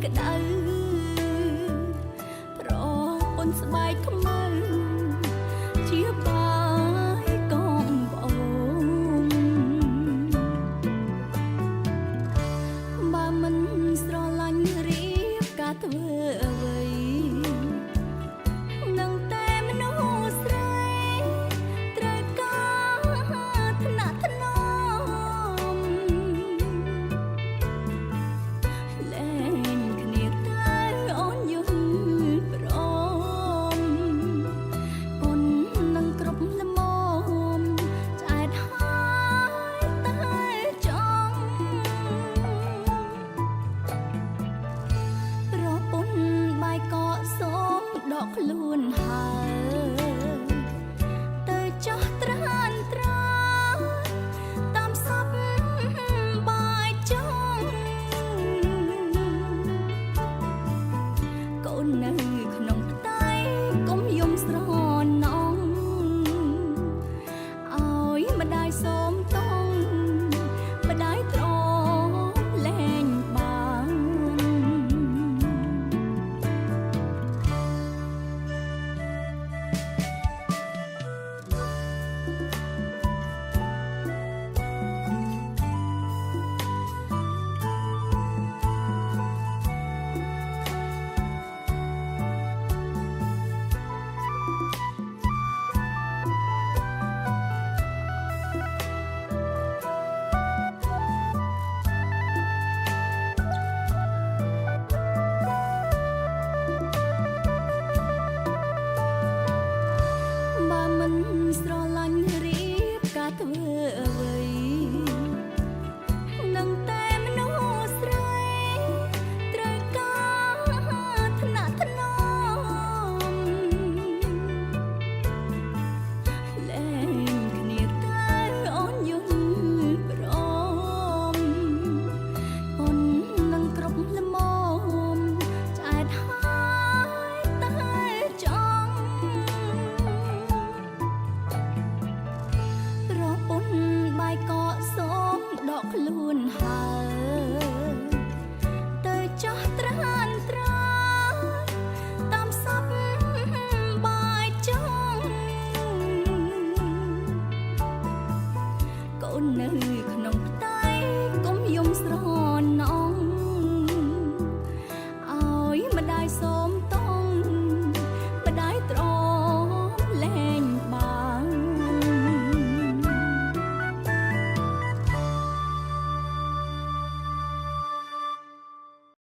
ក្តៅប្រពន្ធស្បែកខ្មៅជាបាយកូនប្អូនបើមិនស្រឡាញ់រៀបការធ្វើអ្វីនឹងតែមនុស្សស្រីត្រូវការថ្នាក់ថ្នមលែងគ្នាទៅអូនយល់ព្រមអូននឹងគ្រប់ល្មមឆ្អែតហើយតែចង់ប្រពន្ធបាយកកសូមដកខ្លួនហើយទៅចោះត្រានត្រាតាមសពបាយចង់កូននៅក្នុងផ្ទៃកុំយំស្រណងឲ្យម្ដាយសូមតងម្ដាយទ្រាំលែងបាន បើមិនស្រឡាញ់រៀបការធ្វើអ្វីនឹងតែមនុស្សស្រីត្រូវការថ្នាក់ថ្នមលែងគ្នាទៅអូនយល់ព្រមអូននឹងគ្រប់ល្មមឆ្អែតហើយតែចង់ ប្រពន្ធបាយកកសូមដកខ្លួនហើយទៅចោះត្រានត្រាតាមសពបាយចង់កូននៅក្នុងផ្ទៃកុំយំស្រណងឲ្យម្ដាយសូម